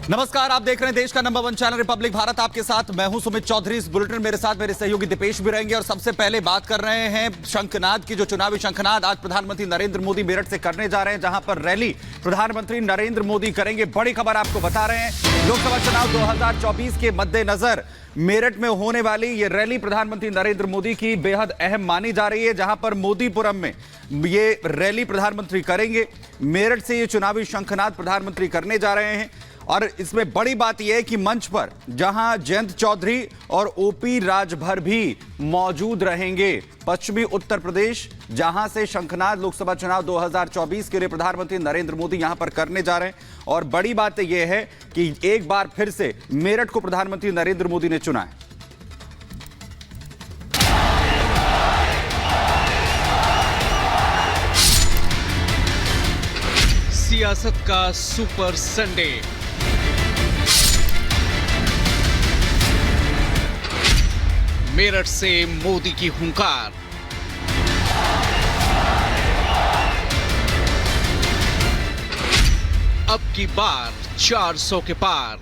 नमस्कार, आप देख रहे हैं देश का नंबर 1 चैनल रिपब्लिक भारत। आपके साथ मैं हूं सुमित चौधरी। इस बुलेटिन मेरे साथ मेरे सहयोगी दीपेश भी रहेंगे और सबसे पहले बात कर रहे हैं शंखनाद की। जो चुनावी शंखनाद आज प्रधानमंत्री नरेंद्र मोदी मेरठ से करने जा रहे हैं, जहां पर रैली प्रधानमंत्री नरेंद्र मोदी करेंगे। बड़ी खबर आपको बता रहे हैं, लोकसभा चुनाव 2024 के मद्देनजर मेरठ में होने वाली ये रैली प्रधानमंत्री नरेंद्र मोदी की बेहद अहम मानी जा रही है, जहां पर मोदीपुरम में ये रैली प्रधानमंत्री करेंगे। मेरठ से ये चुनावी शंखनाद प्रधानमंत्री करने जा रहे हैं और इसमें बड़ी बात यह है कि मंच पर जहां जयंत चौधरी और ओपी राजभर भी मौजूद रहेंगे। पश्चिमी उत्तर प्रदेश जहां से शंखनाद लोकसभा चुनाव 2024 के लिए प्रधानमंत्री नरेंद्र मोदी यहां पर करने जा रहे हैं। और बड़ी बात यह है कि एक बार फिर से मेरठ को प्रधानमंत्री नरेंद्र मोदी ने चुना है। सियासत का सुपर संडे। मेरठ से मोदी की हुंकार। अब की बार 400 के पार।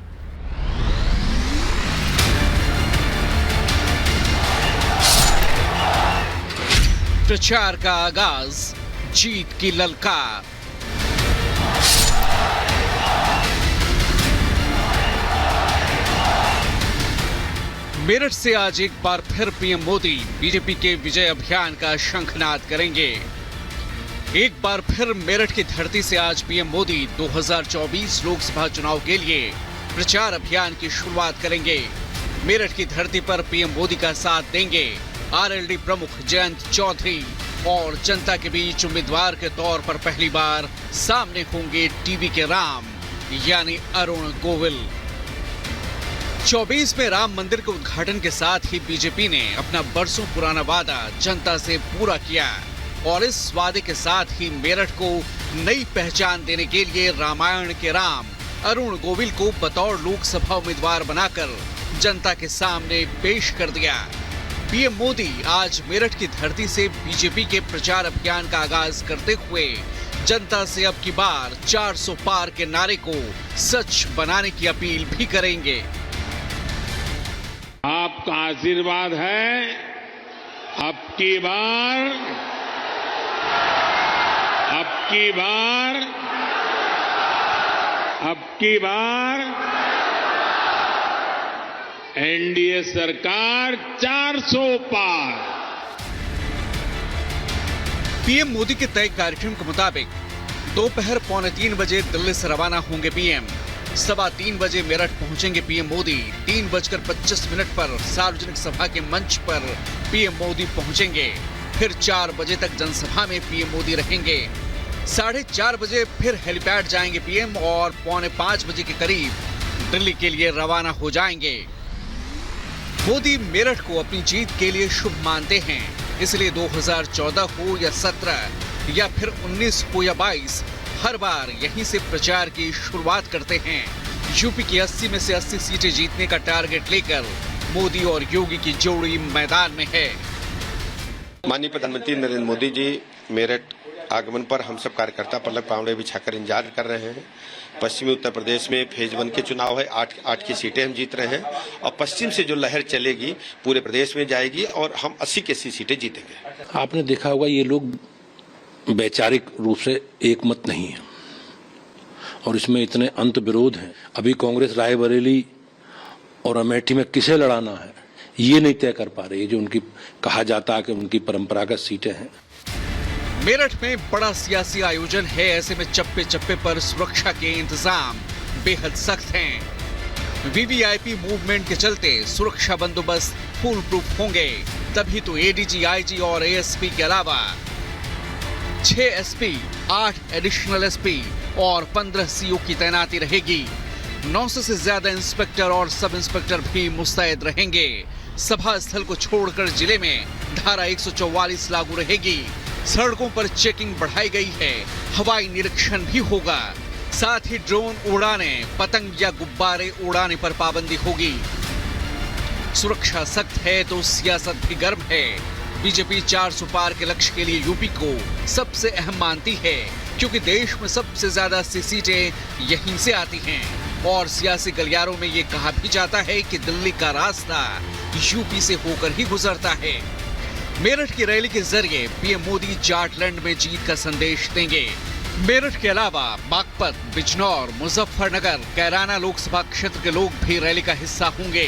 प्रचार का आगाज, जीत की ललकार। मेरठ से आज एक बार फिर पीएम मोदी बीजेपी के विजय अभियान का शंखनाद करेंगे। एक बार फिर मेरठ की धरती से आज पीएम मोदी 2024 लोकसभा चुनाव के लिए प्रचार अभियान की शुरुआत करेंगे। मेरठ की धरती पर पीएम मोदी का साथ देंगे आरएलडी प्रमुख जयंत चौधरी और जनता के बीच उम्मीदवार के तौर पर पहली बार सामने होंगे टीवी के राम यानी अरुण गोविल। 24 में राम मंदिर के उद्घाटन के साथ ही बीजेपी ने अपना बरसों पुराना वादा जनता से पूरा किया और इस वादे के साथ ही मेरठ को नई पहचान देने के लिए रामायण के राम अरुण गोविल को बतौर लोकसभा उम्मीदवार बनाकर जनता के सामने पेश कर दिया। पीएम मोदी आज मेरठ की धरती से बीजेपी के प्रचार अभियान का आगाज करते हुए जनता से अब की बार 400 पार के नारे को सच बनाने की अपील भी करेंगे। आपका आशीर्वाद है, अब की बार एनडीए सरकार 400 पार। पीएम मोदी के तय कार्यक्रम के मुताबिक दोपहर 2:45 बजे दिल्ली से रवाना होंगे पीएम। 3:15 बजे मेरठ पहुंचेंगे पीएम मोदी। 3:25 पर सार्वजनिक सभा के मंच पर पीएम मोदी पहुंचेंगे। फिर 4 बजे तक जनसभा में पीएम मोदी रहेंगे। 4:30 बजे फिर हेलीपैड जाएंगे पीएम और 4:45 बजे के करीब दिल्ली के लिए रवाना हो जाएंगे। मोदी मेरठ को अपनी जीत के लिए शुभ मानते हैं, इसलिए 2014 हो या 17 या फिर 19 हो या 22, हर बार यहीं से प्रचार की शुरुआत करते हैं। यूपी की 80 में से 80 सीटें जीतने का टारगेट लेकर मोदी और योगी की जोड़ी मैदान में है। माननीय प्रधानमंत्री नरेंद्र मोदी जी मेरठ आगमन पर हम सब कार्यकर्ता पलक पावड़े बिछाकर इंतजार कर रहे हैं। पश्चिमी उत्तर प्रदेश में फेज 1 के चुनाव है, 8 की सीटें हम जीत रहे हैं और पश्चिम से जो लहर चलेगी पूरे प्रदेश में जाएगी और हम 80 की 80 सीटें जीतेंगे। आपने देखा होगा ये लोग वैचारिक रूप से एकमत नहीं है और इसमें इतने अंत विरोध हैं। अभी कांग्रेस रायबरेली और अमेठी में किसे लड़ाना है ये नहीं तय कर पा रही है, जो उनकी कहा जाता है कि उनकी परंपरागत सीटें हैं। मेरठ में बड़ा सियासी आयोजन है, ऐसे में चप्पे चप्पे पर सुरक्षा के इंतजाम बेहद सख्त हैं। वीवीआईपी मूवमेंट के चलते सुरक्षा बंदोबस्त फुल प्रूफ होंगे, तभी तो एडीजी, आईजी और एएसपी के अलावा 6 एसपी, 8 एडिशनल एसपी और 15 सीओ की तैनाती रहेगी। 900 से ज्यादा इंस्पेक्टर और सब इंस्पेक्टर भी मुस्तैद रहेंगे। सभा स्थल को छोड़कर जिले में धारा 144 लागू रहेगी। सड़कों पर चेकिंग बढ़ाई गई है, हवाई निरीक्षण भी होगा। साथ ही ड्रोन उड़ाने, पतंग या गुब्बारे उड़ाने पर पाबंदी होगी। सुरक्षा सख्त है तो सियासत भी गर्म है। बीजेपी 400 पार के लक्ष्य के लिए यूपी को सबसे अहम मानती है, क्योंकि देश में सबसे ज्यादा सीटें यहीं से आती हैं। और सियासी गलियारों में ये कहा भी जाता है कि दिल्ली का रास्ता यूपी से होकर ही गुजरता है। मेरठ की रैली के जरिए पीएम मोदी जाटलैंड में जीत का संदेश देंगे। मेरठ के अलावा बागपत, बिजनौर, मुजफ्फरनगर, कैराना लोकसभा क्षेत्र के लोग भी रैली का हिस्सा होंगे।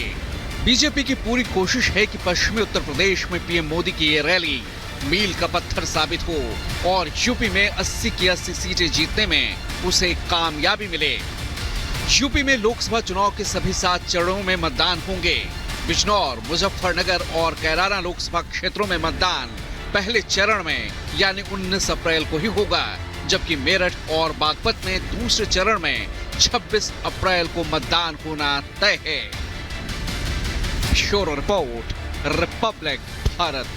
बीजेपी की पूरी कोशिश है कि पश्चिमी उत्तर प्रदेश में पीएम मोदी की ये रैली मील का पत्थर साबित हो और यूपी में 80 की 80 सीटें जीतने में उसे कामयाबी मिले। यूपी में लोकसभा चुनाव के सभी 7 चरणों में मतदान होंगे। बिजनौर, मुजफ्फरनगर और कैराना लोकसभा क्षेत्रों में मतदान पहले चरण में यानी 19 अप्रैल को ही होगा, जबकि मेरठ और बागपत में दूसरे चरण में 26 अप्रैल को मतदान होना तय है। Bureau report, Republic Bharat.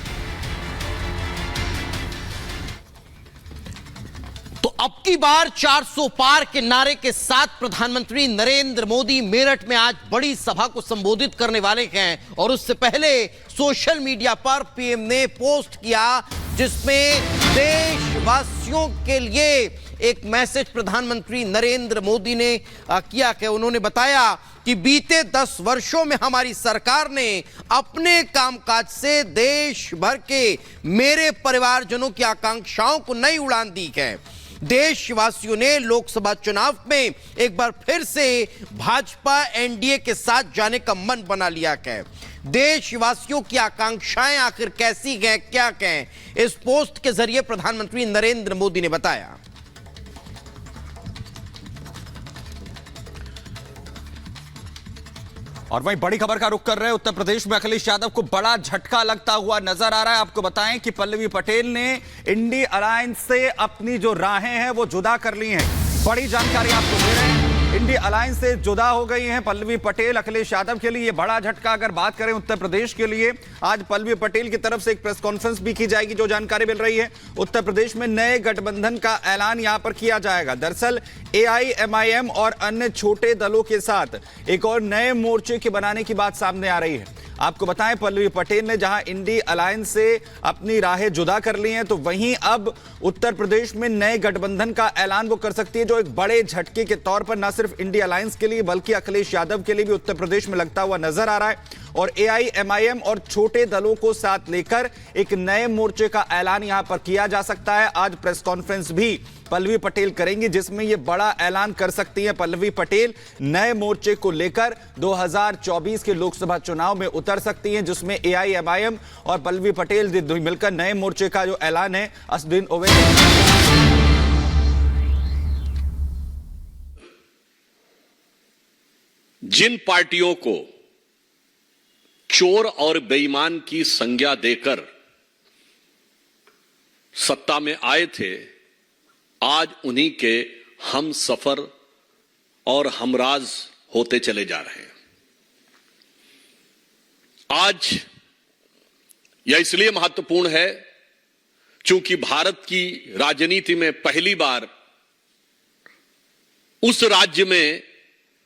तो अब की बार 400 पार के नारे के साथ प्रधानमंत्री नरेंद्र मोदी मेरठ में आज बड़ी सभा को संबोधित करने वाले हैं और उससे पहले सोशल मीडिया पर पीएम ने पोस्ट किया जिसमें देशवासियों के लिए एक मैसेज प्रधानमंत्री नरेंद्र मोदी ने किया कि उन्होंने बताया कि बीते 10 वर्षों में हमारी सरकार ने अपने कामकाज से देश भर के मेरे परिवारजनों की आकांक्षाओं को नई उड़ान दी है। देशवासियों ने लोकसभा चुनाव में एक बार फिर से भाजपा एनडीए के साथ जाने का मन बना लिया है। देशवासियों की आकांक्षाएं आखिर कैसी हैं, क्या कहें, इस पोस्ट के जरिए प्रधानमंत्री नरेंद्र मोदी ने बताया। और वहीं बड़ी खबर का रुख कर रहे हैं, उत्तर प्रदेश में अखिलेश यादव को बड़ा झटका लगता हुआ नजर आ रहा है। आपको बताएं कि पल्लवी पटेल ने इंडी अलायंस से अपनी जो राहें हैं वो जुदा कर ली हैं। बड़ी जानकारी आपको दे रहे हैं, इंडी अलायंस से जुदा हो गई हैं पल्लवी पटेल। अखिलेश यादव के लिए ये बड़ा झटका। अगर बात करें उत्तर प्रदेश के लिए, आज पल्लवी पटेल की तरफ से एक प्रेस कॉन्फ्रेंस भी की जाएगी। जो जानकारी मिल रही है, उत्तर प्रदेश में नए गठबंधन का ऐलान यहां पर किया जाएगा। दरअसल एआईएमआईएम और अन्य छोटे दलों के साथ एक और नए मोर्चे के बनाने की बात सामने आ रही है। आपको बताएं, पल्लवी पटेल ने जहां इंडी अलायंस से अपनी राहें जुदा कर ली हैं, तो वहीं अब उत्तर प्रदेश में नए गठबंधन का ऐलान वो कर सकती है, जो एक बड़े झटके के तौर पर न सिर्फ इंडी अलायंस के लिए बल्कि अखिलेश यादव के लिए भी उत्तर प्रदेश में लगता हुआ नजर आ रहा है। और एआईएमआईएम और छोटे दलों को साथ लेकर एक नए मोर्चे का ऐलान यहां पर किया जा सकता है। आज प्रेस कॉन्फ्रेंस भी पल्लवी पटेल करेंगी, जिसमें यह बड़ा ऐलान कर सकती हैं पल्लवी पटेल। नए मोर्चे को लेकर 2024 के लोकसभा चुनाव में उतर सकती हैं, जिसमें एआईएमआईएम और पल्लवी पटेल मिलकर नए मोर्चे का जो ऐलान है असदुद्दीन ओवैसी। जिन पार्टियों को चोर और बेईमान की संज्ञा देकर सत्ता में आए थे, आज उन्हीं के हम सफर और हमराज होते चले जा रहे हैं। आज यह इसलिए महत्वपूर्ण है क्योंकि भारत की राजनीति में पहली बार उस राज्य में